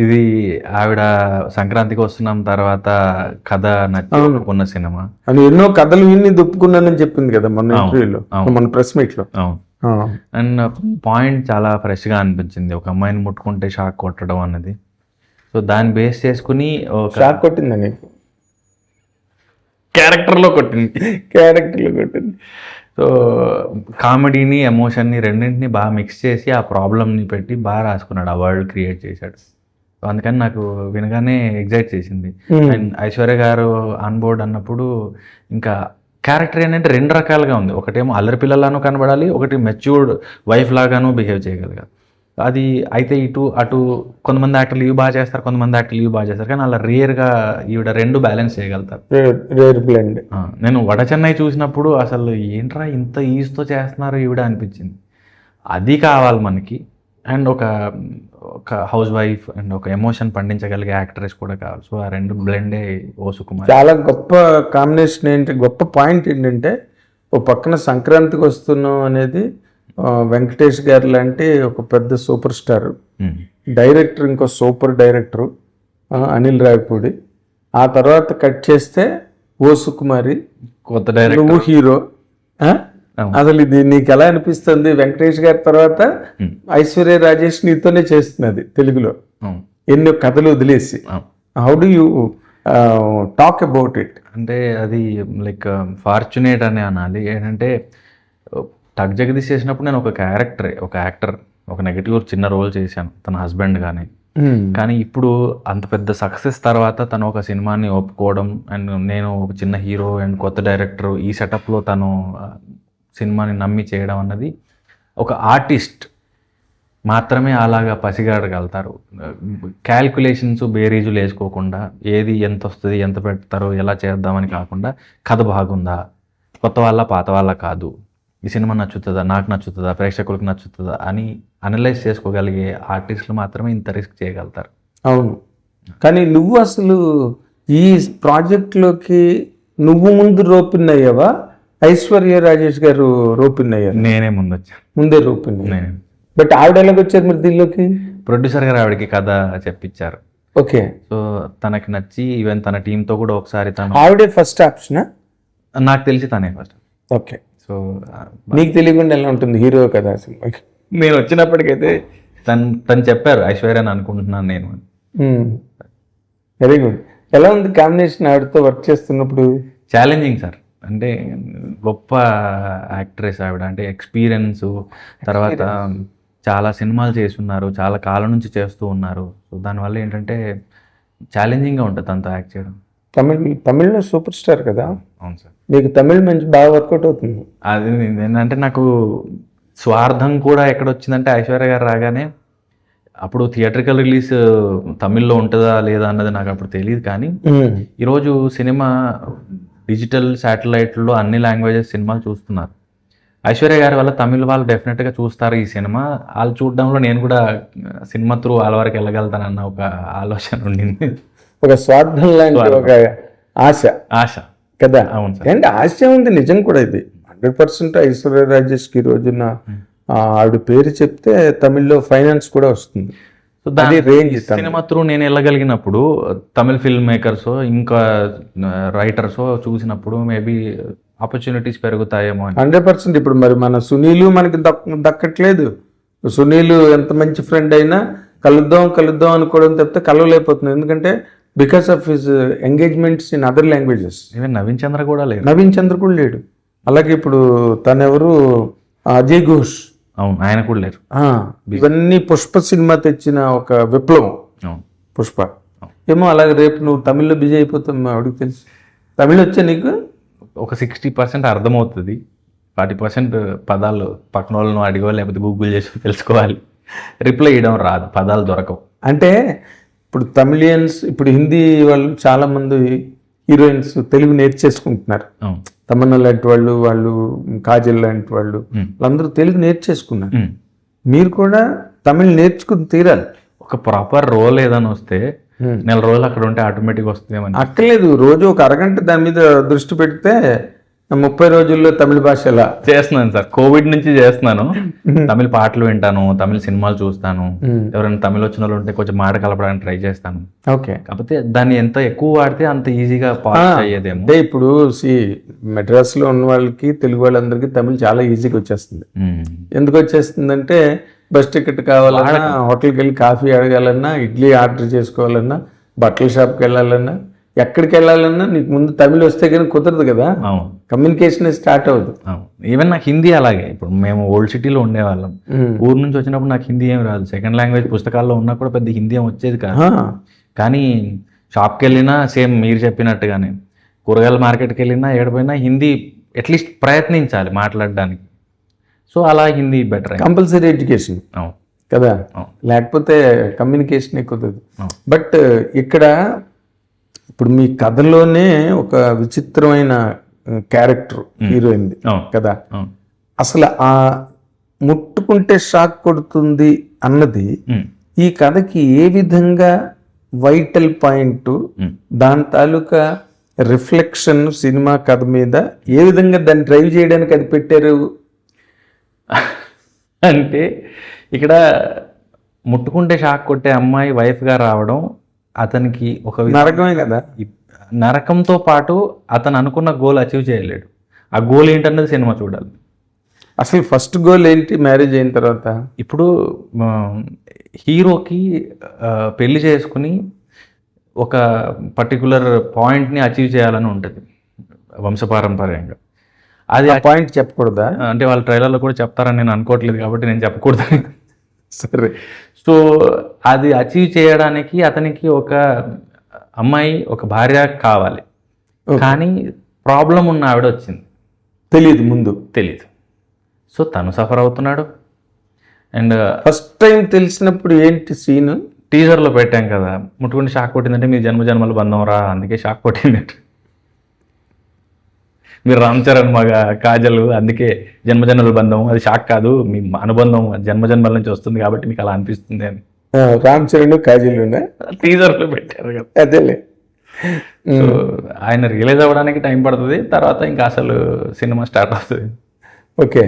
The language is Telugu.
ఇది ఆవిడ సంక్రాంతికి వస్తున్నాం తర్వాత కథ నచ్చి ఒప్పుకున్న సినిమా అని ఎన్నో కథలు విని దొప్పుకున్నానని చెప్పింది కదా మన ఇంటర్వ్యూలో, మన ప్రెస్ మీట్ లో. అండ్ పాయింట్ చాలా ఫ్రెష్ గా అనిపించింది, ఒక అమ్మాయిని ముట్టుకుంటే షాక్ కొట్టడం అన్నది. సో దాన్ని బేస్ చేసుకుని షాక్ కొట్టిందా నీకు? క్యారెక్టర్లో కొట్టింది. సో కామెడీని ఎమోషన్ని రెండింటిని బాగా మిక్స్ చేసి ఆ ప్రాబ్లమ్ని పెట్టి బాగా రాసుకున్నాడు, ఆ వరల్డ్ క్రియేట్ చేశాడు. సో అందుకని నాకు వినగానే ఎగ్జైట్ చేసింది. అండ్ ఐశ్వర్య గారు ఆన్ బోర్డ్ అన్నప్పుడు ఇంకా క్యారెక్టర్ ఏంటంటే రెండు రకాలుగా ఉంది. ఒకటేమో అల్లరి పిల్లలాను కనబడాలి, ఒకటి మెచ్యూర్డ్ వైఫ్ లాగాను బిహేవ్ చేయగలిగారు. అది అయితే ఇటు అటు కొంతమంది యాక్టర్లు ఇవి బాగా చేస్తారు, కొంతమంది యాక్టర్లు ఇవి బాగా చేస్తారు, కానీ అలా రేర్గా ఈవిడ రెండు బ్యాలెన్స్ చేయగలుగుతారు. Rare blend. నేను వడ చెన్నై చూసినప్పుడు అసలు ఏంట్రా ఇంత ఈజ్తో చేస్తున్నారు ఈవిడ అనిపించింది. అది కావాలి మనకి. అండ్ ఒక హౌస్ వైఫ్ అండ్ ఒక ఎమోషన్ పండించగలిగే యాక్ట్రెస్ కూడా కావాలి. సో ఆ రెండు బ్లెండే ఓ సుకుమార్. చాలా గొప్ప కాంబినేషన్. ఏంటి గొప్ప పాయింట్ ఏంటంటే, ఓ పక్కన సంక్రాంతికి వస్తున్నాం అనేది వెంకటేష్ గారు లాంటి ఒక పెద్ద సూపర్ స్టార్, డైరెక్టర్ ఇంకో సూపర్ డైరెక్టరు అనిల్ రావిపూడి, ఆ తర్వాత కట్ చేస్తే ఓ సుకుమారి, కొత్త డైరెక్టర్, నువ్వు హీరో. అసలు ఇది నీకు ఎలా అనిపిస్తుంది? వెంకటేష్ గారి తర్వాత ఐశ్వర్య రాజేష్ నీతోనే చేస్తున్నది తెలుగులో, ఎన్నో కథలు వదిలేసి. How do you talk about it? అంటే అది లైక్ ఫార్చునేట్ అని అనాలి. ఏంటంటే టక్ జగదీష్ చేసినప్పుడు నేను ఒక యాక్టర్ ఒక నెగటివ్ చిన్న రోల్ చేశాను తన హస్బెండ్ గానే. కానీ ఇప్పుడు అంత పెద్ద సక్సెస్ తర్వాత తను ఒక సినిమాని ఒప్పుకోవడం, అండ్ నేను ఒక చిన్న హీరో అండ్ కొత్త డైరెక్టర్, ఈ సెటప్లో తను సినిమాని నమ్మి చేయడం అన్నది ఒక ఆర్టిస్ట్ మాత్రమే అలాగా పసిగడగలుగుతారు. క్యాల్కులేషన్స్ బేరీజులు వేసుకోకుండా ఏది ఎంత వస్తుంది, ఎంత పెడతారు, ఎలా చేద్దామని కాకుండా కథ బాగుందా, కొత్త వాళ్ళ పాత వాళ్ళ కాదు, ఈ సినిమా నచ్చుతుందా, నాకు నచ్చుతుందా, ప్రేక్షకులకు నచ్చుతుందా అని అనలైజ్ చేసుకోగలిగే ఆర్టిస్టులు మాత్రమే ఇంత రిస్క్ చేయగలుగుతారు. అవును. కానీ నువ్వు అసలు ఈ ప్రాజెక్ట్లోకి నువ్వు ముందు రోపిన్ అయ్యావా, ఐశ్వర్య రాజేష్ గారు రోపిన్ అయ్యారు? నేనే ముందే రోపిన్. బట్ ఆవిడ ఎలాగొచ్చారు మరి దీనిలోకి? ప్రొడ్యూసర్ గారు ఆవిడకి కథ చెప్పించారు. ఓకే. సో తనకి నచ్చి ఈవెన్ తన టీంతో కూడా ఒకసారి తను, ఆవిడే ఫస్ట్ ఆప్షనా? నాకు తెలిసి తనే ఫస్ట్. ఓకే. సో నీకు తెలియకుండా ఎలా ఉంటుంది హీరో కదా సినిమాకి? నేను వచ్చినప్పటికైతే తను చెప్పారు ఐశ్వర్య అని అనుకుంటున్నాను నేను. Very good. ఎలా ఉంది కాంబినేషన్ ఆవిడతో వర్క్ చేస్తున్నప్పుడు? Challenging sir. అంటే గొప్ప యాక్ట్రెస్ ఆవిడ, అంటే ఎక్స్పీరియన్స్, తర్వాత చాలా సినిమాలు చేస్తున్నారు, చాలా కాలం నుంచి చేస్తూ ఉన్నారు. సో దానివల్ల ఏంటంటే ఛాలెంజింగ్గా ఉంటుంది తనతో యాక్ట్ చేయడం. తమిళ్లో సూపర్ స్టార్ కదా? అవును సార్. మీకు తమిళ్ మంచి బాగా వర్కౌట్ అవుతుంది. అది ఏంటంటే నాకు స్వార్థం కూడా ఎక్కడొచ్చిందంటే ఐశ్వర్య గారు రాగానే, అప్పుడు థియేట్రికల్ రిలీజ్ తమిళ్లో ఉంటుందా లేదా అన్నది నాకు అప్పుడు తెలియదు. కానీ ఈరోజు సినిమా డిజిటల్ శాటిలైట్లో అన్ని లాంగ్వేజెస్ సినిమాలు చూస్తున్నారు. ఐశ్వర్య గారి వల్ల తమిళ వాళ్ళు డెఫినెట్గా చూస్తారు ఈ సినిమా. వాళ్ళు చూడడంలో నేను కూడా సినిమా త్రూ వాళ్ళ వరకు వెళ్ళగలుగుతానన్న ఒక ఆలోచన ఉండింది. ఒక స్వార్థం లాంటి ఒక ఆశ కదా? అవును సార్. అంటే ఆశ ఉంది, నిజం కూడా. ఇది 100% ఐశ్వర్య రాజేష్కి ఈ రోజున ఆవిడ పేరు చెప్తే తమిళ్లో ఫైనాన్స్ కూడా వస్తుంది. సో దాని రేంజ్ సినిమా త్రూ నేను వెళ్ళగలిగినప్పుడు తమిళ్ ఫిల్మ్ మేకర్స్ ఇంకా రైటర్స్ చూసినప్పుడు మేబీ ఆపర్చునిటీస్ పెరుగుతాయేమో అని. 100%. ఇప్పుడు మరి మన సునీల్ మనకి దక్కట్లేదు. సునీల్ ఎంత మంచి ఫ్రెండ్ అయినా కలుద్దాం అనుకోవడం తప్పితే కలవలేకపోతుంది. ఎందుకంటే because of his engagements in other languages. Even Naveen Chandra కూడా లేడు. అలాగే ఇప్పుడు తనెవరు, అజయ్ ఘోష్. అవును, ఆయన కూడా లేరు. ఇవన్నీ పుష్ప సినిమా తెచ్చిన ఒక విప్లవం. పుష్ప ఏమో. అలాగే రేపు నువ్వు తమిళ్లో బిజీ అయిపోతావు, ఆవిడకి తెలుసు. తమిళ్ వచ్చా నీకు? ఒక 60% అర్థమవుతుంది, 40% పదాలు పక్కన వాళ్ళను అడిగో లేకపోతే గూగుల్ చేసి తెలుసుకోవాలి. రిప్లై ఇవ్వడం రాదు, పదాలు దొరకవు. అంటే ఇప్పుడు తమిళియన్స్, ఇప్పుడు హిందీ వాళ్ళు చాలామంది హీరోయిన్స్ తెలుగు నేర్చేసుకుంటున్నారు. తమన్నా లాంటి వాళ్ళు కాజల్ లాంటి వాళ్ళందరూ తెలుగు నేర్చేసుకున్నారు. మీరు కూడా తమిళ్ నేర్చుకుని తీరాలి. ఒక ప్రాపర్ రోల్ ఏదైనా వస్తే నెల రోజులు అక్కడ ఉంటే ఆటోమేటిక్గా వస్తుందేమని అక్కర్లేదు. రోజు ఒక అరగంట దాని మీద దృష్టి పెడితే 30 రోజుల్లో తమిళ భాష ఎలా? చేస్తున్నాను సార్, కోవిడ్ నుంచి చేస్తున్నాను. తమిళ పాటలు వింటాను, తమిళ సినిమాలు చూస్తాను, ఎవరైనా తమిళ వచ్చిన వాళ్ళు ఉంటే కొంచెం మాట కలపడానికి ట్రై చేస్తాను. ఓకే. కాకపోతే దాన్ని ఎంత ఎక్కువ వాడితే అంత ఈజీగా పాస్ అయ్యేదేమో. అంటే ఇప్పుడు మెడ్రాస్లో ఉన్న వాళ్ళకి తెలుగు వాళ్ళందరికీ తమిళ చాలా ఈజీగా వచ్చేస్తుంది. ఎందుకు వచ్చేస్తుందంటే బస్ టికెట్ కావాలన్నా, హోటల్కి వెళ్ళి కాఫీ అడగాలన్నా, ఇడ్లీ ఆర్డర్ చేసుకోవాలన్నా, బట్టల షాప్కి వెళ్ళాలన్నా, ఎక్కడికి వెళ్ళాలన్నా నీకు ముందు తమిళ వస్తే కానీ కుదరదు కదా. కమ్యూనికేషన్ స్టార్ట్ అవుతుంది. ఈవెన్ నాకు హిందీ అలాగే. ఇప్పుడు మేము ఓల్డ్ సిటీలో ఉండేవాళ్ళం, ఊరు నుంచి వచ్చినప్పుడు నాకు హిందీ ఏం రాదు. సెకండ్ లాంగ్వేజ్ పుస్తకాల్లో ఉన్నా కూడా పెద్ద హిందీ ఏం వచ్చేది కాదు. కానీ షాప్కి వెళ్ళినా సేమ్ మీరు చెప్పినట్టుగానే, కూరగాయల మార్కెట్కి వెళ్ళినా ఏడిపోయినా హిందీ అట్లీస్ట్ ప్రయత్నించాలి మాట్లాడడానికి. సో అలా హిందీ బెటర్. కంపల్సరీ ఎడ్యుకేషన్ కదా, లేకపోతే కమ్యూనికేషన్ కుదరదు. బట్ ఇక్కడ ఇప్పుడు మీ కథలోనే ఒక విచిత్రమైన క్యారెక్టర్ హీరోయిన్ కదా. అసలు ఆ ముట్టుకుంటే షాక్ కొడుతుంది అన్నది ఈ కథకి ఏ విధంగా వైటల్ పాయింట్, దాని తాలూకా రిఫ్లెక్షన్ సినిమా కథ మీద ఏ విధంగా దాన్ని డ్రైవ్ చేయడానికి అది పెట్టారు? అంటే ఇక్కడ ముట్టుకుంటే షాక్ కొట్టే అమ్మాయి వైఫ్గా రావడం అతనికి ఒక నరకమే కదా. నరకంతో పాటు అతను అనుకున్న గోల్ అచీవ్ చేయలేడు. ఆ గోల్ ఏంటన్నది సినిమా చూడాలి. అసలు ఫస్ట్ గోల్ ఏంటి మ్యారేజ్ అయిన తర్వాత? ఇప్పుడు హీరోకి పెళ్లి చేసుకుని ఒక పర్టికులర్ పాయింట్ని అచీవ్ చేయాలని ఉంటుంది వంశపారంపర్యంగా. అది ఆ పాయింట్ చెప్పకూడదా? అంటే వాళ్ళ ట్రైలర్లో కూడా చెప్తారని నేను అనుకోవట్లేదు కాబట్టి నేను చెప్పకూడదని. సరే. సో అది అచీవ్ చేయడానికి అతనికి ఒక అమ్మాయి, ఒక భార్య కావాలి. కానీ ప్రాబ్లం ఉన్న ఆవిడ వచ్చింది, తెలియదు. సో తను సఫర్ అవుతున్నాడు. అండ్ ఫస్ట్ టైం తెలిసినప్పుడు ఏంటి సీన్? టీజర్లో పెట్టాం కదా, ముట్టుకుంటే షాక్ కొట్టిందంటే మీ జన్మ జన్మల బంధం రా, అందుకే షాక్ కొట్టింది. మీరు రామ్ చరణ్ మగ కాజల్, అందుకే జన్మజన్మల బంధం, అది షాక్ కాదు, మీ అనుబంధం జన్మజన్మల నుంచి వస్తుంది కాబట్టి మీకు అలా అనిపిస్తుంది అని రామ్ చరణ్ కాజల్ టీజర్లో పెట్టారు కదా. అదేలే. సో ఆయన రియలైజ్ అవ్వడానికి టైం పడుతుంది, తర్వాత ఇంకా అసలు సినిమా స్టార్ట్ అవుతుంది. ఓకే.